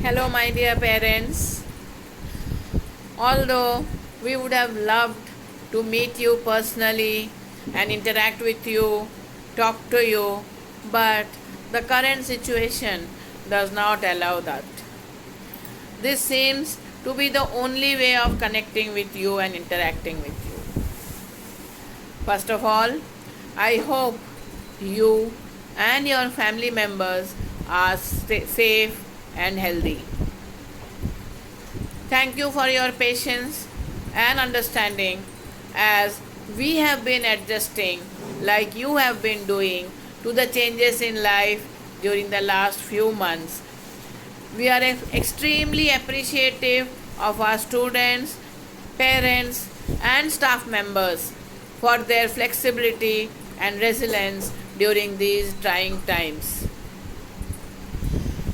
Hello, my dear parents. Although we would have loved to meet you personally and interact with you, talk to you, but the current situation does not allow that. This seems to be the only way of connecting with you and interacting with you. First of all, I hope you and your family members are safe and healthy. Thank you for your patience and understanding as we have been adjusting, like you have been doing, to the changes in life during the last few months. We are extremely appreciative of our students, parents, and staff members for their flexibility and resilience during these trying times.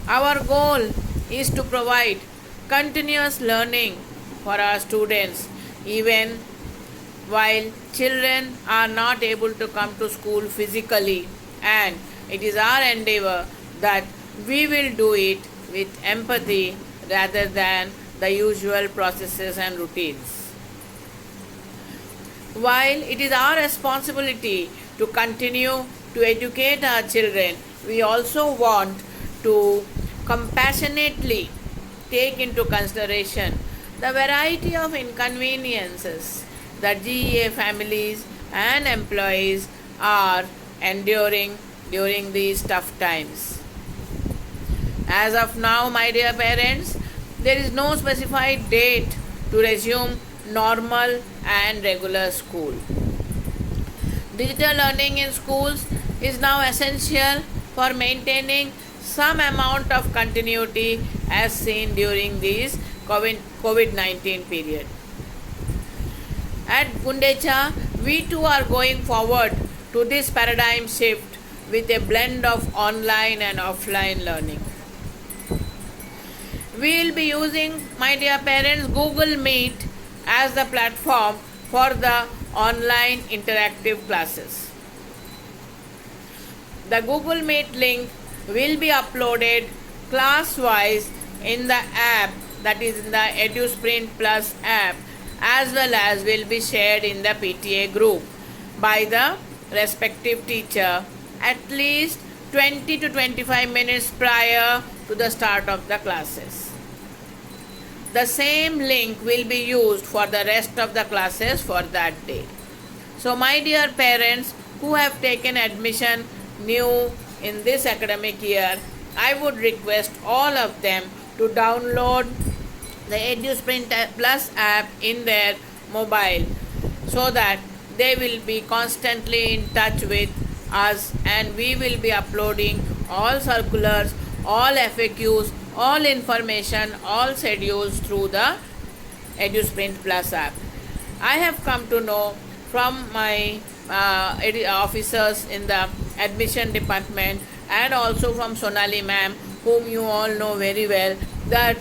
Our goal is to provide continuous learning for our students even while children are not able to come to school physically, and it is our endeavor that we will do it with empathy rather than the usual processes and routines. While it is our responsibility to continue to educate our children, we also want to compassionately take into consideration the variety of inconveniences that GEA families and employees are enduring during these tough times. As of now, my dear parents, there is no specified date to resume normal and regular school. Digital learning in schools is now essential for maintaining some amount of continuity as seen during this COVID-19 period. At Gundecha, we too are going forward to this paradigm shift with a blend of online and offline learning. We will be using, my dear parents, Google Meet as the platform for the online interactive classes. The Google Meet link will be uploaded class-wise in the app, that is in the EduSprint Plus app, as well as will be shared in the PTA group by the respective teacher at least 20 to 25 minutes prior to the start of the classes. The same link will be used for the rest of the classes for that day. So my dear parents who have taken admission new in this academic year, I would request all of them to download the EduSprint Plus app in their mobile so that they will be constantly in touch with us, and we will be uploading all circulars, all FAQs, all information, all schedules through the EduSprint Plus app. I have come to know from my officers in the admission department and also from Sonali ma'am, whom you all know very well, that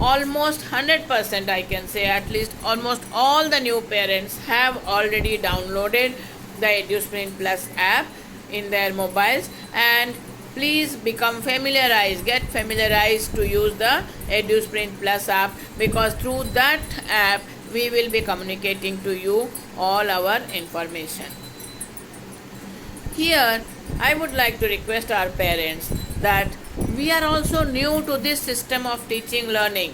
almost 100%, I can say, at least almost all the new parents have already downloaded the EduSprint Plus app in their mobiles, and please become familiarized, get familiarized to use the EduSprint Plus app, because through that app we will be communicating to you all our information. Here, I would like to request our parents that we are also new to this system of teaching learning.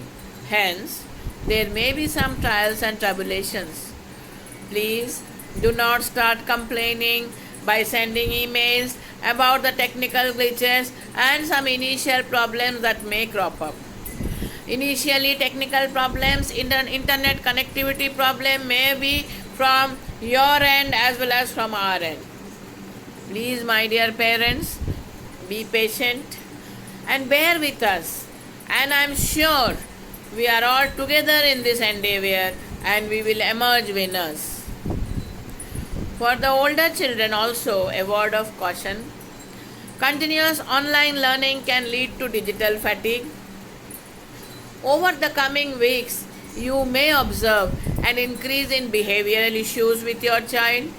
Hence, there may be some trials and tribulations. Please do not start complaining by sending emails about the technical glitches and some initial problems that may crop up. Initially, technical problems, internet connectivity problem may be from your end as well as from our end. Please, my dear parents, be patient and bear with us, and I am sure we are all together in this endeavor and we will emerge winners. For the older children also, a word of caution. Continuous online learning can lead to digital fatigue. Over the coming weeks, you may observe an increase in behavioral issues with your child.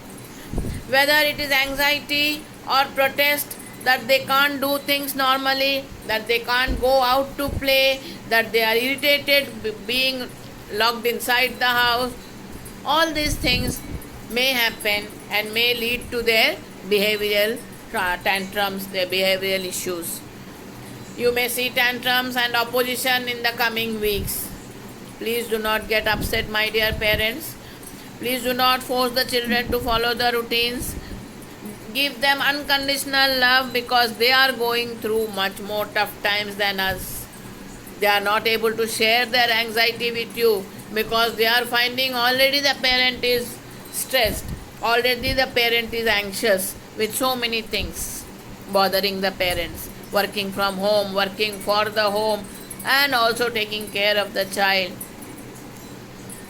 Whether it is anxiety or protest that they can't do things normally, that they can't go out to play, that they are irritated being locked inside the house. All these things may happen and may lead to their behavioral tantrums, their behavioral issues. You may see tantrums and opposition in the coming weeks. Please do not get upset, my dear parents. Please do not force the children to follow the routines. Give them unconditional love because they are going through much more tough times than us. They are not able to share their anxiety with you because they are finding already the parent is stressed, already the parent is anxious with so many things bothering the parents, working from home, working for the home, and also taking care of the child.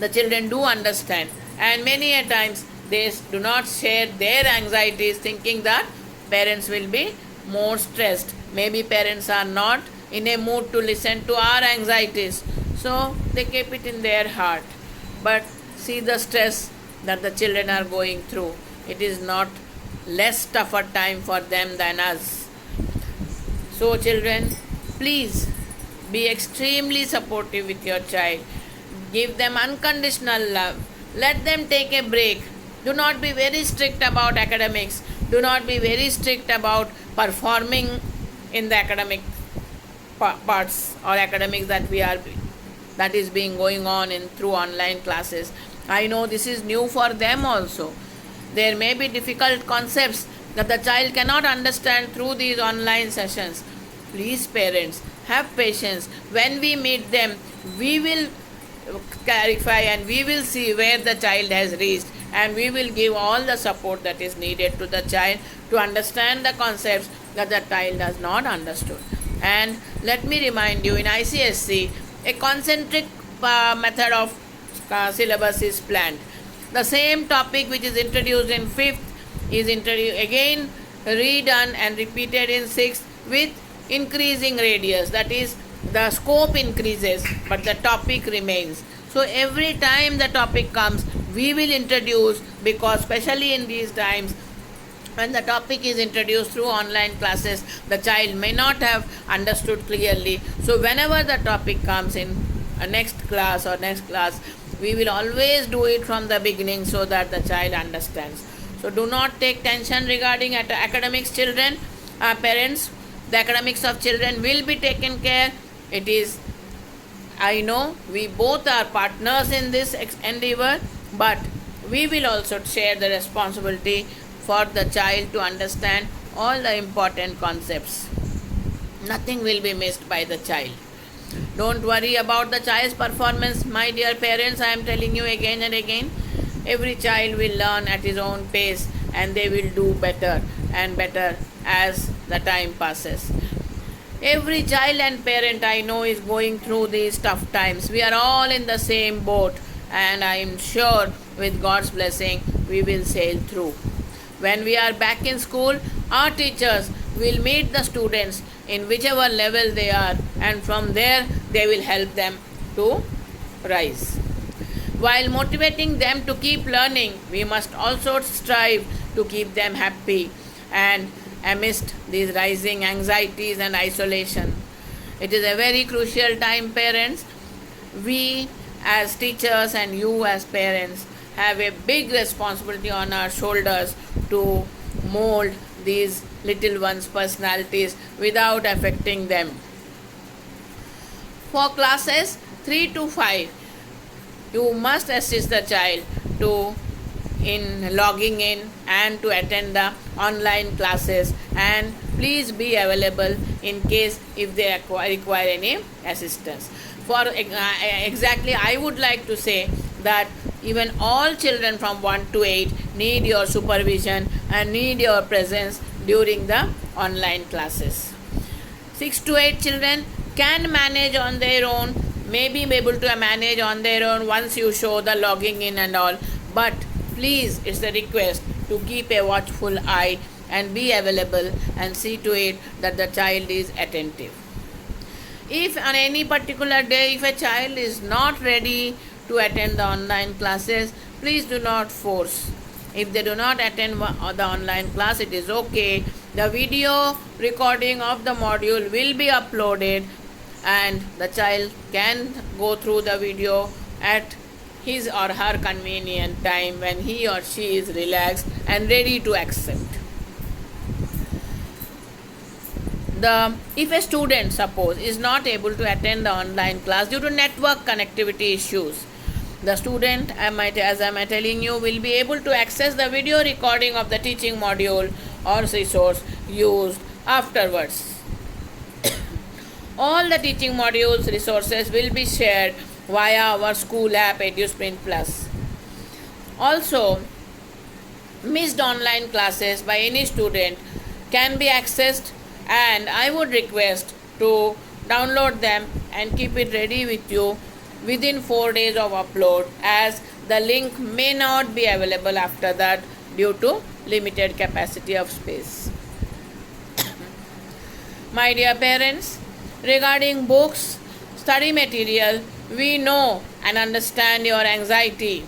The children do understand, and many a times they do not share their anxieties thinking that parents will be more stressed. Maybe parents are not in a mood to listen to our anxieties, so they keep it in their heart. But see the stress that the children are going through. It is not less tougher time for them than us. So children, please be extremely supportive with your child. Give them unconditional love. Let them take a break. Do not be very strict about academics. Do not be very strict about performing in the academic parts or academics that is being going on in through online classes. I know this is new for them also. There may be difficult concepts that the child cannot understand through these online sessions. Please parents, have patience. When we meet them, we will clarify and we will see where the child has reached, and we will give all the support that is needed to the child to understand the concepts that the child has not understood. And let me remind you, in ICSC, a concentric method of syllabus is planned. The same topic which is introduced in 5th is again redone and repeated in 6th with increasing radius. That is, the scope increases but the topic remains. So every time the topic comes, we will introduce, because especially in these times when the topic is introduced through online classes, the child may not have understood clearly. So whenever the topic comes in a next class, we will always do it from the beginning so that the child understands. So do not take tension regarding academics, children. Parents, the academics of children will be taken care. It is, I know, we both are partners in this endeavor, but we will also share the responsibility for the child to understand all the important concepts. Nothing will be missed by the child. Don't worry about the child's performance, my dear parents. I am telling you again and again, every child will learn at his own pace and they will do better and better as the time passes. Every child and parent I know is going through these tough times. We are all in the same boat, and I am sure with God's blessing we will sail through. When we are back in school, our teachers will meet the students in whichever level they are, and from there they will help them to rise. While motivating them to keep learning, we must also strive to keep them happy and amidst these rising anxieties and isolation. It is a very crucial time, parents. We as teachers and you as parents have a big responsibility on our shoulders to mold these little ones' personalities without affecting them. For classes 3 to 5, you must assist the child in logging in and to attend the online classes, and please be available in case if they require any assistance. For exactly, I would like to say that even all children from 1 to 8 need your supervision and need your presence during the online classes. 6 to 8 children can manage on their own, may be able to manage on their own once you show the logging in and all, but please, it's a request to keep a watchful eye and be available and see to it that the child is attentive. If on any particular day, if a child is not ready to attend the online classes, please do not force. If they do not attend the online class, it is okay. the video recording of the module will be uploaded and the child can go through the video at his or her convenient time when he or she is relaxed and ready to accept. If a student, suppose, is not able to attend the online class due to network connectivity issues, the student, as I am telling you, will be able to access the video recording of the teaching module or resource used afterwards. All the teaching modules resources will be shared via our school app EduSprint Plus. Also, missed online classes by any student can be accessed, and I would request to download them and keep it ready with you within 4 days of upload, as the link may not be available after that due to limited capacity of space. My dear parents, regarding books, study material, we know and understand your anxiety.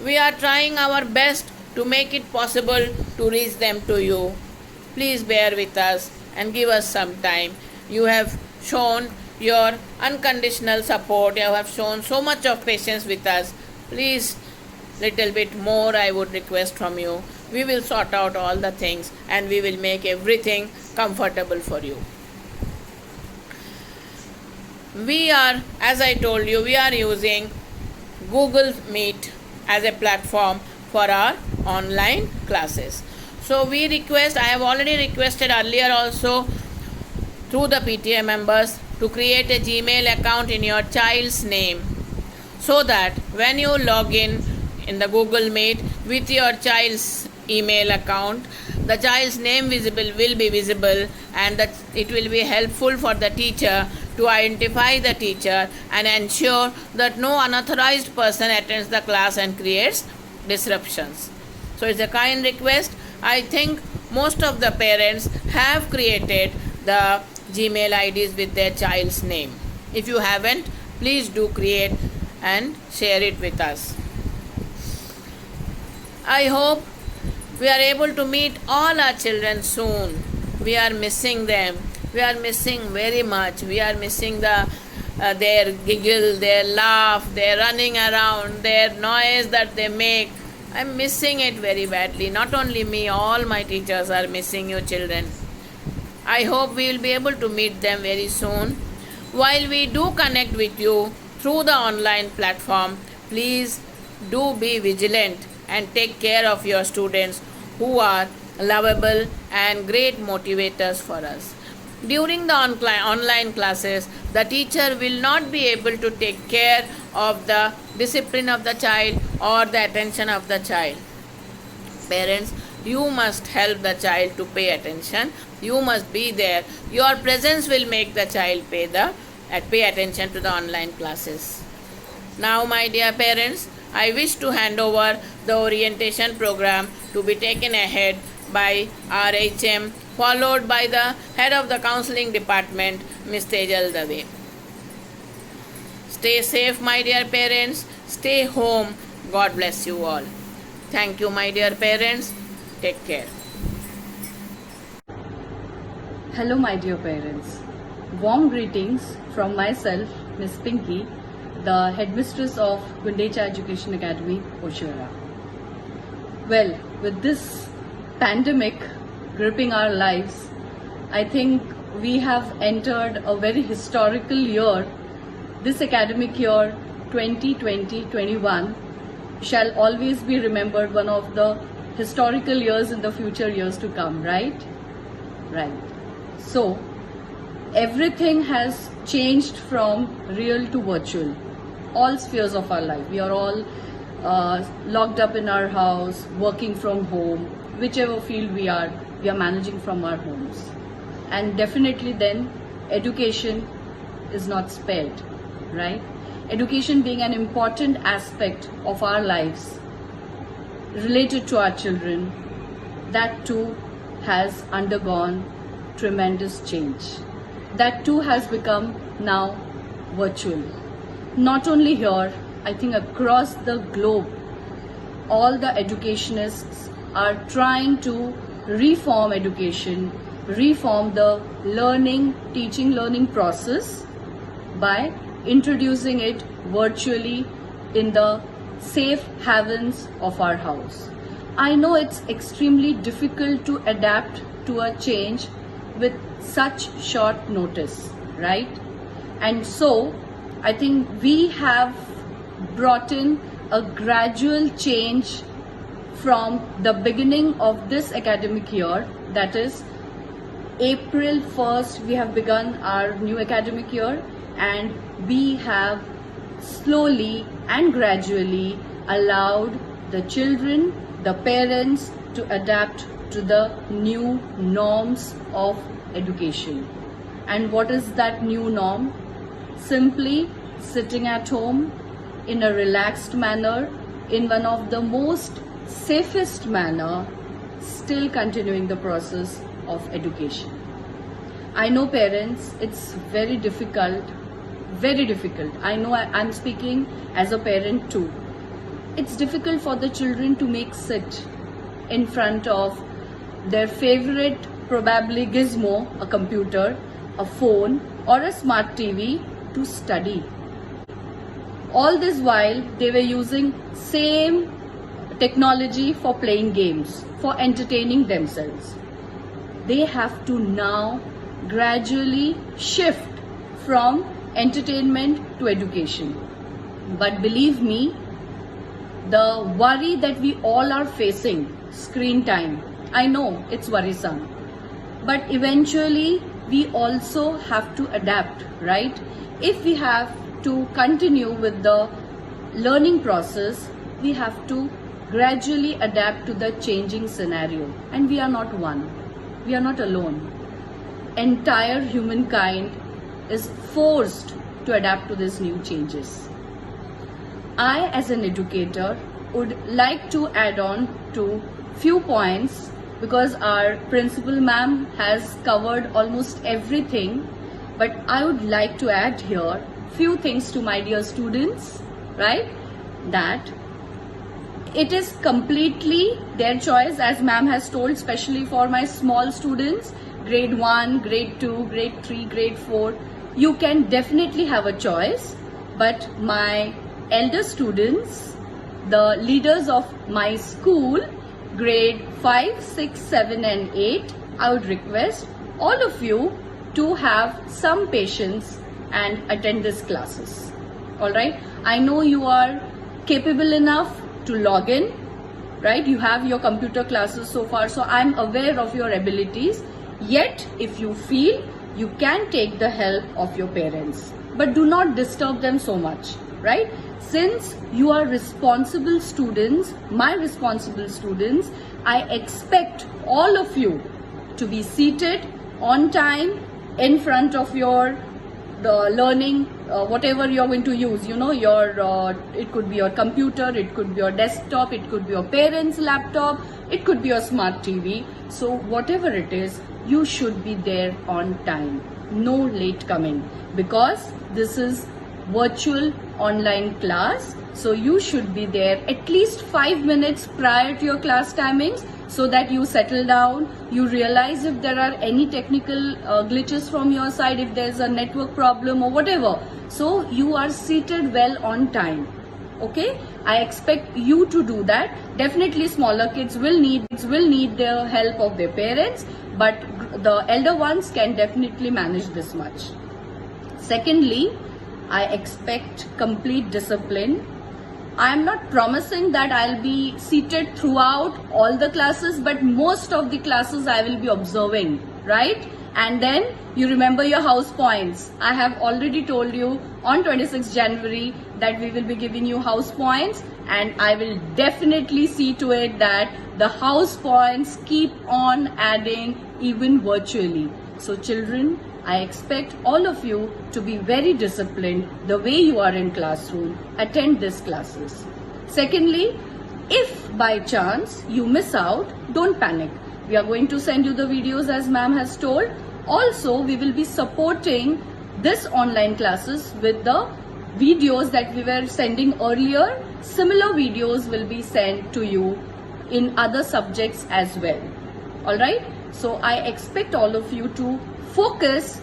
We are trying our best to make it possible to reach them to you. Please bear with us and give us some time. You have shown your unconditional support. You have shown so much of patience with us. Please, little bit more I would request from you. We will sort out all the things and we will make everything comfortable for you. We are, as I told you, we are using Google Meet as a platform for our online classes. So we request, I have already requested earlier also through the PTA members to create a Gmail account in your child's name, so that when you log in the Google Meet with your child's email account, the child's name will be visible, and that it will be helpful for the teacher to identify the teacher and ensure that no unauthorized person attends the class and creates disruptions. So it's a kind request. I think most of the parents have created the Gmail IDs with their child's name. If you haven't, please do create and share it with us. I hope we are able to meet all our children soon. We are missing them. We are missing very much. We are missing their giggle, their laugh, their running around, their noise that they make. I am missing it very badly. Not only me, all my teachers are missing you children. I hope we will be able to meet them very soon. While we do connect with you through the online platform, please do be vigilant and take care of your students, who are lovable and great motivators for us. During the online classes, the teacher will not be able to take care of the discipline of the child or the attention of the child. Parents, you must help the child to pay attention. You must be there. Your presence will make the child pay attention to the online classes. Now, my dear parents, I wish to hand over the orientation program to be taken ahead by RHM, followed by the head of the counseling department, Ms. Tejal Dave. Stay safe, my dear parents. Stay home. God bless you all. Thank you, my dear parents. Take care. Hello, my dear parents. Warm greetings from myself, Miss Pinky, the headmistress of Gundecha Education Academy, Oshiwara. Well, with this pandemic gripping our lives, I think we have entered a very historical year. This academic year 2020-21 shall always be remembered one of the historical years in the future years to come, right? Right. So, everything has changed from real to virtual. All spheres of our life. We are all locked up in our house, working from home, whichever field we are managing from our homes. And definitely then, education is not spared, right? Education being an important aspect of our lives related to our children, that too has undergone tremendous change. That too has become now virtual. Not only here, I think across the globe, all the educationists are trying to reform education, reform the teaching learning process by introducing it virtually in the safe havens of our house. I know it's extremely difficult to adapt to a change with such short notice, right? And so I think we have brought in a gradual change from the beginning of this academic year, that is April 1st we have begun our new academic year, and we have slowly and gradually allowed the children, the parents to adapt to the new norms of education. And what is that new norm? Simply sitting at home in a relaxed manner, in one of the most safest manner, still continuing the process of education. I know parents, it's very difficult. I know I'm speaking as a parent too. It's difficult for the children to make sit in front of their favorite, probably gizmo, a computer, a phone or a smart TV to study. All this while they were using same technology for playing games, for entertaining themselves. They have to now gradually shift from entertainment to education. But believe me, the worry that we all are facing, screen time, I know it's worrisome. But eventually we also have to adapt, right? If we have to continue with the learning process, we have to gradually adapt to the changing scenario. And we are not one. We are not alone. Entire humankind is forced to adapt to these new changes. I, as an educator, would like to add on to few points because our principal ma'am has covered almost everything, but I would like to add here few things to my dear students, right? That it is completely their choice, as ma'am has told, especially for my small students, grade 1, grade 2, grade 3, grade 4. You can definitely have a choice, but my elder students, the leaders of my school, grade 5, 6, 7 and 8, I would request all of you to have some patience and attend these classes. Alright, I know you are capable enough to log in, right? You have your computer classes so far, so I'm aware of your abilities. Yet, if you feel, you can take the help of your parents, but do not disturb them so much, right? Since you are responsible students, my responsible students, I expect all of you to be seated on time in front of your learning, whatever you're going to use, you know, your it could be your computer, it could be your desktop, it could be your parents' laptop, it could be your smart TV. So whatever it is, you should be there on time, no late coming, because this is virtual online class. So you should be there at least 5 minutes prior to your class timings, so that you settle down, you realize if there are any technical glitches from your side, if there's a network problem or whatever. So you are seated well on time. Okay, I expect you to do that. Definitely smaller kids will need the help of their parents, but the elder ones can definitely manage this much. Secondly, I expect complete discipline. I am not promising that I'll be seated throughout all the classes, but most of the classes I will be observing, right? And then you remember your house points. I have already told you on 26th January that we will be giving you house points, and I will definitely see to it that the house points keep on adding even virtually. So children, I expect all of you to be very disciplined the way you are in classroom. Attend these classes. Secondly, if by chance you miss out, don't panic. We are going to send you the videos as ma'am has told. Also, we will be supporting this online classes with the videos that we were sending earlier. Similar videos will be sent to you in other subjects as well. Alright? So I expect all of you to focus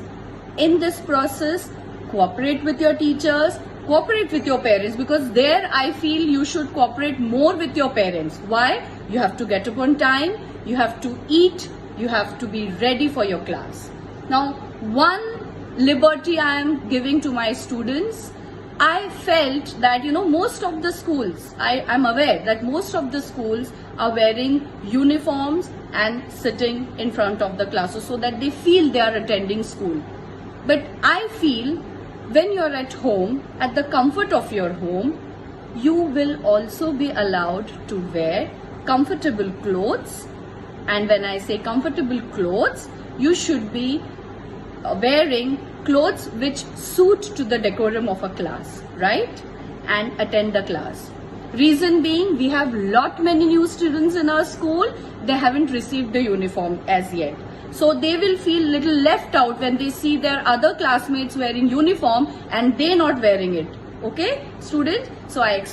in this process, cooperate with your teachers, cooperate with your parents, because there I feel you should cooperate more with your parents. Why? You have to get up on time, you have to eat, you have to be ready for your class. Now, one liberty I am giving to my students, I felt that most of the schools, I am aware that most of the schools are wearing uniforms and sitting in front of the classes so that they feel they are attending school. But I feel when you are at home, at the comfort of your home, you will also be allowed to wear comfortable clothes. And when I say comfortable clothes, you should be wearing clothes which suit to the decorum of a class, right? And attend the class. Reason being, we have many new students in our school. They haven't received the uniform as yet. So they will feel little left out when they see their other classmates wearing uniform and they not wearing it. Okay, students? So I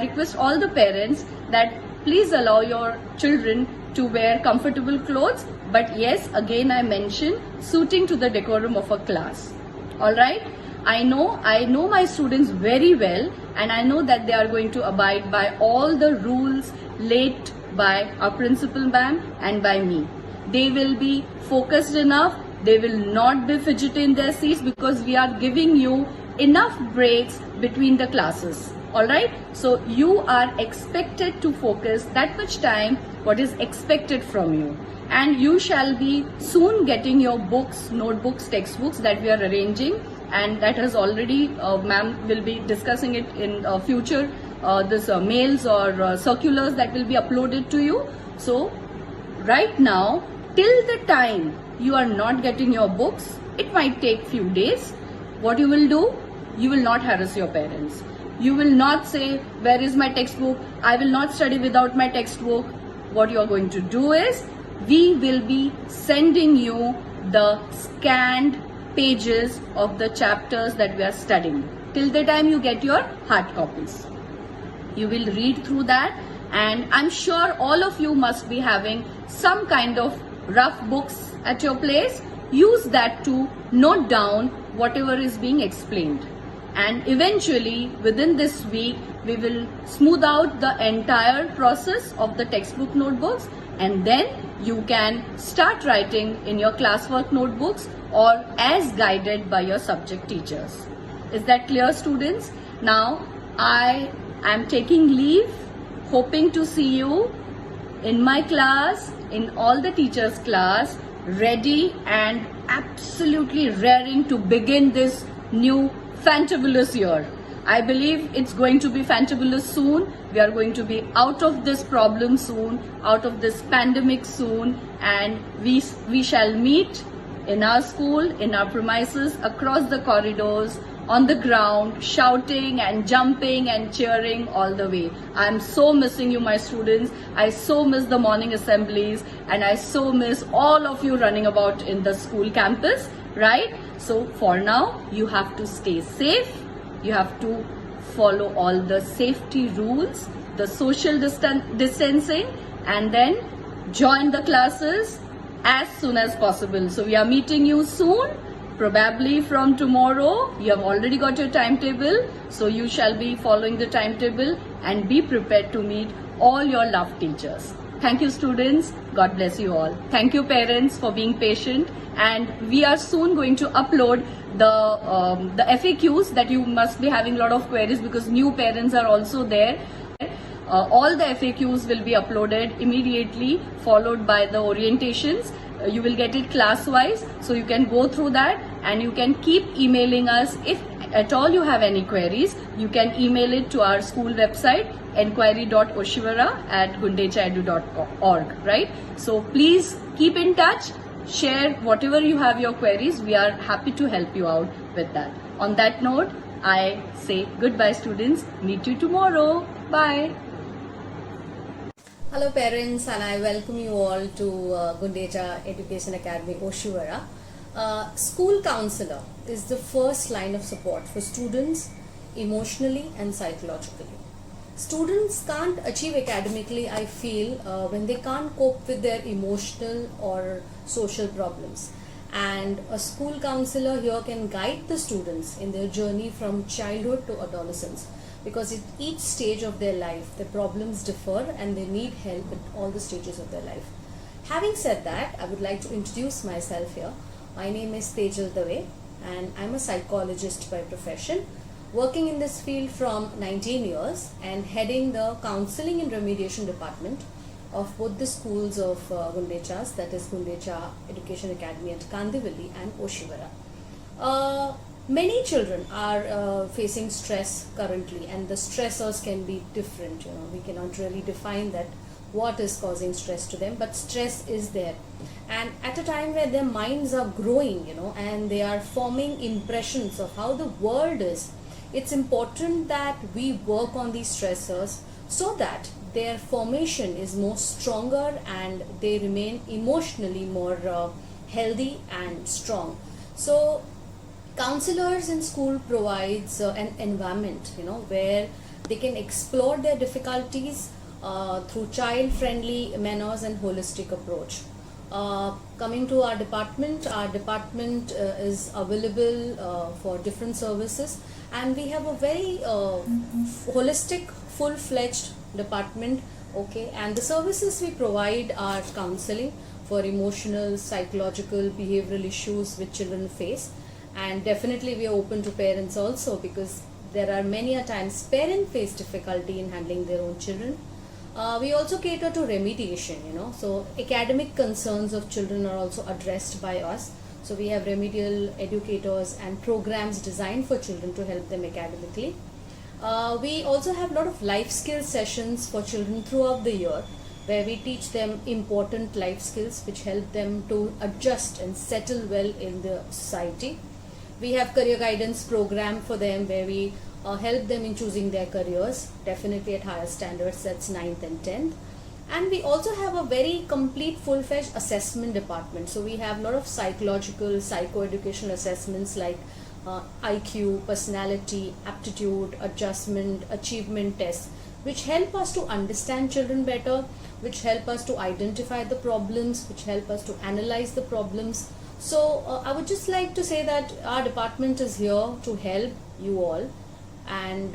request all the parents that please allow your children to wear comfortable clothes. But yes, again I mention suiting to the decorum of a class. Alright? I know my students very well, and I know that they are going to abide by all the rules laid by our principal ma'am and by me. They will be focused enough, they will not be fidgety in their seats, because we are giving you enough breaks between the classes. Alright? So you are expected to focus that much time what is expected from you. And you shall be soon getting your books, notebooks, textbooks that we are arranging, and that has already, ma'am will be discussing it in future, mails or circulars that will be uploaded to you. So right now, till the time you are not getting your books, it might take few days. What you will do? You will not harass your parents. You will not say, where is my textbook? I will not study without my textbook. What you are going to do is, we will be sending you the scanned pages of the chapters that we are studying. Till the time you get your hard copies. You will read through that, and I'm sure all of you must be having some kind of rough books at your place. Use that to note down whatever is being explained. And eventually, within this week, we will smooth out the entire process of the textbook notebooks, and then you can start writing in your classwork notebooks or as guided by your subject teachers. Is that clear, students? Now, I am taking leave, hoping to see you in my class, in all the teachers' class, ready and absolutely raring to begin this new fantabulous year. I believe it's going to be fantabulous soon. We are going to be out of this problem soon, out of this pandemic soon, and we shall meet in our school, in our premises, across the corridors, on the ground, shouting and jumping and cheering all the way. I'm so missing you, my students. I so miss the morning assemblies, and I so miss all of you running about in the school campus, right? So for now, you have to stay safe. You have to follow all the safety rules, the social distancing, and then join the classes as soon as possible. So we are meeting you soon, probably from tomorrow. You have already got your timetable, so you shall be following the timetable and be prepared to meet all your loved teachers. Thank you, students. God bless you all. Thank you, parents, for being patient. And we are soon going to upload the FAQs that you must be having a lot of queries, because new parents are also there. All the FAQs will be uploaded immediately, followed by the orientations. You will get it class-wise, so you can go through that, and you can keep emailing us. If at all you have any queries, you can email it to our school website, enquiry.oshivara@gundechaedu.org, right? So please keep in touch, share whatever you have your queries. We are happy to help you out with that. On that note, I say goodbye, students. Meet you tomorrow. Bye. Hello parents, and I welcome you all to Gundecha Education Academy, Oshivara. School counselor is the first line of support for students emotionally and psychologically. Students can't achieve academically, I feel, when they can't cope with their emotional or social problems. And a school counselor here can guide the students in their journey from childhood to adolescence, because at each stage of their life, the problems differ and they need help at all the stages of their life. Having said that, I would like to introduce myself here. My name is Tejal Dave and I'm a psychologist by profession, working in this field from 19 years and heading the counseling and remediation department of both the schools of Gundechas, that is Gundecha Education Academy at Kandivali and Oshiwara. Many children are facing stress currently, and the stressors can be different. We cannot really define that what is causing stress to them, but stress is there. And at a time where their minds are growing, and they are forming impressions of how the world is, it's important that we work on these stressors so that their formation is more stronger and they remain emotionally more healthy and strong. So counselors in school provides an environment where they can explore their difficulties through child-friendly manners and holistic approach. Coming to our department is available for different services, and we have a very holistic, full-fledged department. Okay, and the services we provide are counseling for emotional, psychological, behavioral issues which children face, and definitely we are open to parents also, because there are many a times parents face difficulty in handling their own children. We also cater to remediation, so academic concerns of children are also addressed by us. So we have remedial educators and programs designed for children to help them academically. We also have a lot of life skill sessions for children throughout the year, where we teach them important life skills which help them to adjust and settle well in the society. We have career guidance program for them, where we help them in choosing their careers, definitely at higher standards, that's 9th and 10th. And we also have a very complete full-fledged assessment department. So we have a lot of psychological, psychoeducational assessments like IQ, personality, aptitude, adjustment, achievement tests, which help us to understand children better, which help us to identify the problems, which help us to analyze the problems. So I would just like to say that our department is here to help you all, and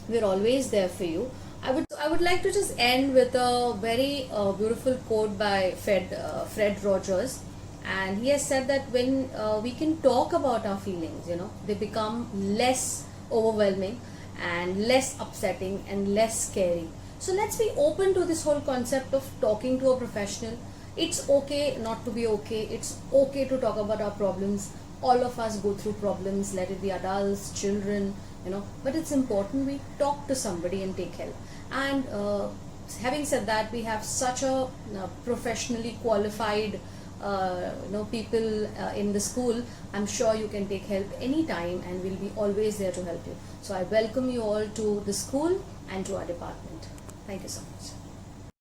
we're always there for you. I would like to just end with a very beautiful quote by Fred Rogers, and he has said that when we can talk about our feelings, they become less overwhelming and less upsetting and less scary. So let's be open to this whole concept of talking to a professional. It's okay not to be okay. It's okay to talk about our problems. All of us go through problems, let it be adults, children, but it's important we talk to somebody and take help. And having said that, we have such a professionally qualified people in the school. I'm sure you can take help anytime, and we'll be always there to help you. So I welcome you all to the school and to our department. Thank you so much.